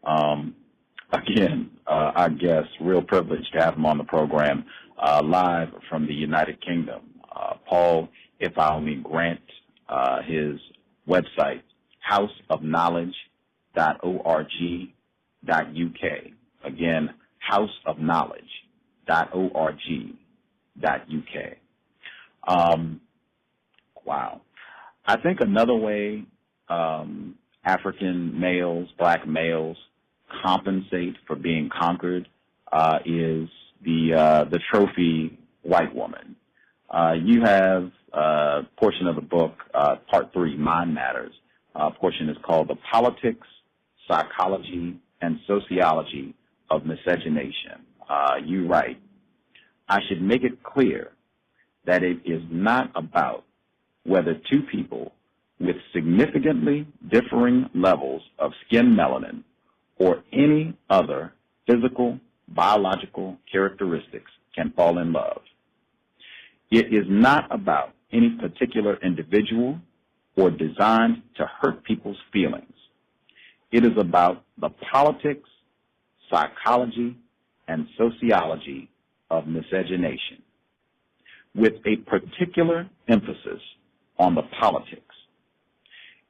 Again, our guest, real privilege to have him on the program, live from the United Kingdom. Paul Ifayomi Grant, his website, houseofknowledge.org.uk. Again, houseofknowledge.org.uk. Wow. I think another way African males, black males, compensate for being conquered is the trophy white woman. You have a portion of the book, part 3, Mind Matters. Portion is called The Politics, Psychology, and Sociology of Miscegenation. You write, I should make it clear that it is not about whether two people with significantly differing levels of skin melanin or any other physical, biological characteristics can fall in love. It is not about any particular individual or designed to hurt people's feelings. It is about the politics, psychology, and sociology of miscegenation, with a particular emphasis on the politics.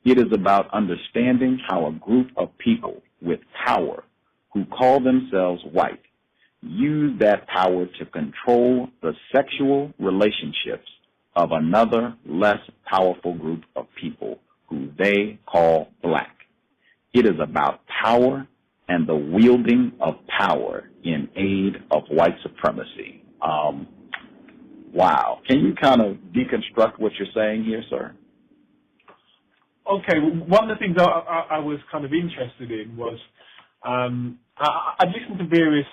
It is about understanding how a group of people with power who call themselves white use that power to control the sexual relationships of another less powerful group of people who they call black. It is about power and the wielding of power in aid of white supremacy. Wow. Can you kind of deconstruct what you're saying here, sir? Okay, one of the things I was kind of interested in was I listened to various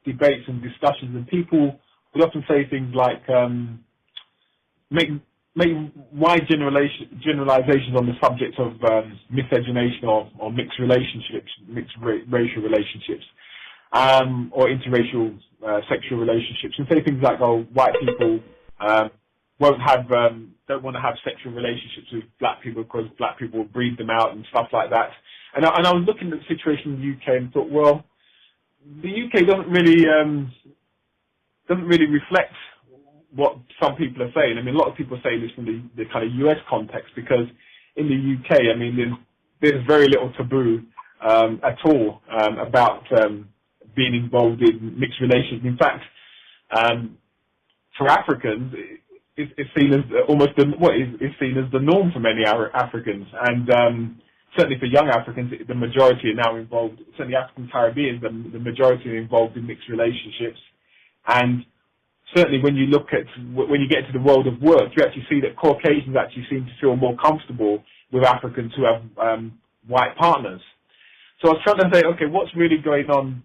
debates and discussions, and people would often say things like make wide generalizations on the subject of miscegenation or mixed relationships, racial relationships, or interracial sexual relationships, and say things like, "Oh, white people don't want to have sexual relationships with black people because black people will breed them out," and stuff like that. And I was looking at the situation in the UK and thought, well, the UK doesn't really reflect what some people are saying. I mean, a lot of people say this from the kind of US context, because in the UK, I mean, there's very little taboo at all about being involved in mixed relations. In fact, for Africans, it's seen as is seen as the norm for many Africans, and certainly for young Africans, the majority are now involved. Certainly African Caribbeans, the majority are involved in mixed relationships, and certainly when you get into the world of work, you actually see that Caucasians actually seem to feel more comfortable with Africans who have white partners. So I was trying to say, okay, what's really going on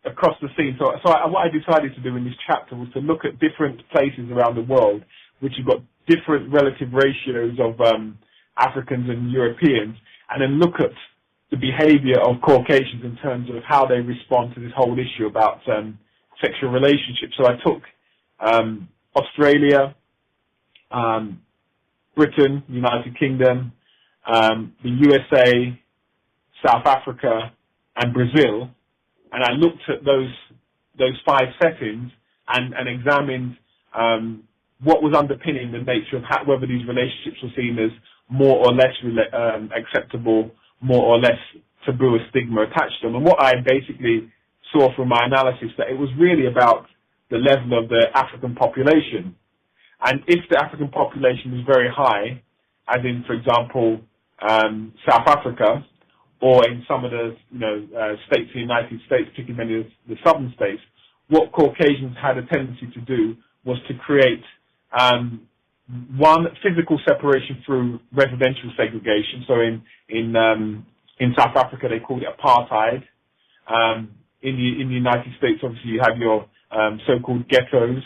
across the scene? So what I decided to do in this chapter was to look at different places around the world which have got different relative ratios of Africans and Europeans, and then look at the behavior of Caucasians in terms of how they respond to this whole issue about sexual relationships. So I took Australia, Britain, United Kingdom, the USA, South Africa, and Brazil, and I looked at those 5 settings and examined what was underpinning the nature of whether these relationships were seen as more or less acceptable, more or less taboo or stigma attached to them. And what I basically saw from my analysis, that it was really about the level of the African population. And if the African population is very high, as in, for example, South Africa, or in some of the states in the United States, particularly many of the southern states, what Caucasians had a tendency to do was to create one, physical separation through residential segregation. So in South Africa, they called it apartheid. In the United States, obviously, you have your so-called ghettos,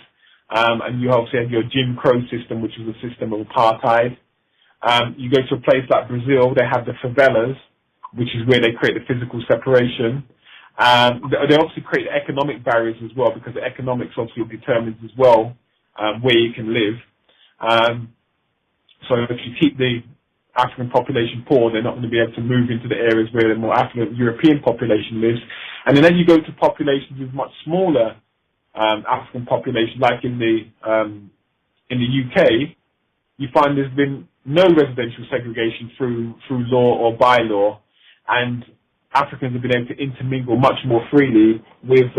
and you also have your Jim Crow system, which is a system of apartheid. You go to a place like Brazil, they have the favelas, which is where they create the physical separation. They obviously create economic barriers as well, because the economics obviously determines as well where you can live. So if you keep the African population poor, they're not going to be able to move into the areas where the more affluent European population lives. And then as you go to populations with much smaller African population, like in the UK, you find there's been no residential segregation through law or by law, and Africans have been able to intermingle much more freely with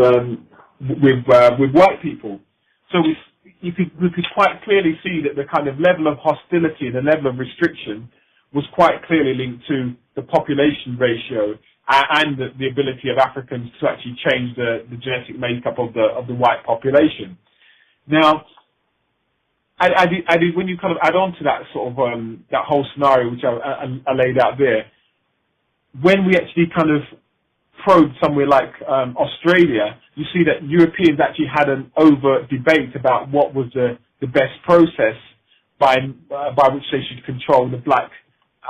white people. So we could quite clearly see that the kind of level of hostility and the level of restriction was quite clearly linked to the population ratio and the ability of Africans to actually change the genetic makeup of the white population. Now, I did, when you kind of add on to that sort of that whole scenario which I laid out there, when we actually kind of probe somewhere like Australia, you see that Europeans actually had an overt debate about what was the best process by which they should control the black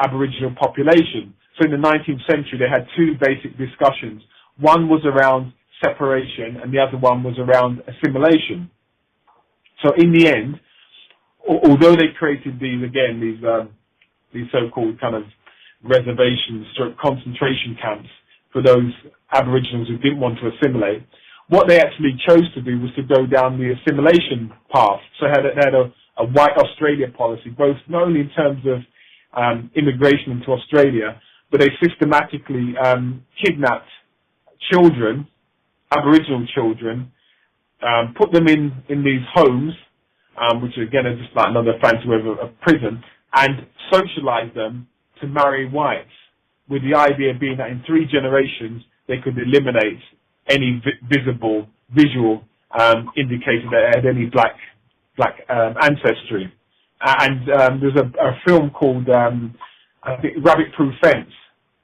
Aboriginal population. So in the 19th century, they had two basic discussions. One was around separation, and the other one was around assimilation. So in the end, although they created these so-called kind of reservations, sort of concentration camps for those Aboriginals who didn't want to assimilate, what they actually chose to do was to go down the assimilation path. So they had a white Australia policy, both not only in terms of immigration into Australia, but they systematically kidnapped children, Aboriginal children, put them in these homes, which again are just like another fancy way of a prison, and socialized them to marry whites, with the idea being that in 3 generations they could eliminate any visual indicator that they had any black ancestry. And there's a film called I think Rabbit Proof Fence,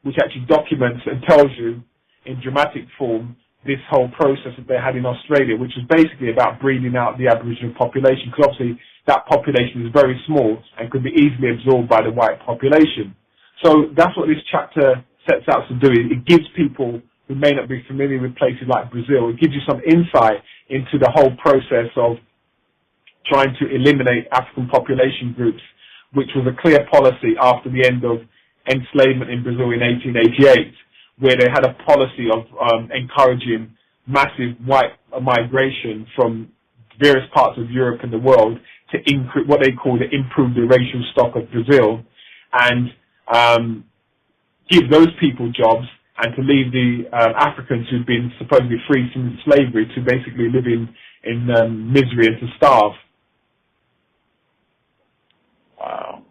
which actually documents and tells you in dramatic form this whole process that they had in Australia, which was basically about breeding out the Aboriginal population, because obviously that population is very small and could be easily absorbed by the white population. So that's what this chapter sets out to do. It gives people who may not be familiar with places like Brazil, it gives you some insight into the whole process of trying to eliminate African population groups, which was a clear policy after the end of enslavement in Brazil in 1888, where they had a policy of encouraging massive white migration from various parts of Europe and the world to increase what they call the improve the racial stock of Brazil, and give those people jobs, and to leave the Africans who'd been supposedly freed from slavery to basically live in misery and to starve. Wow.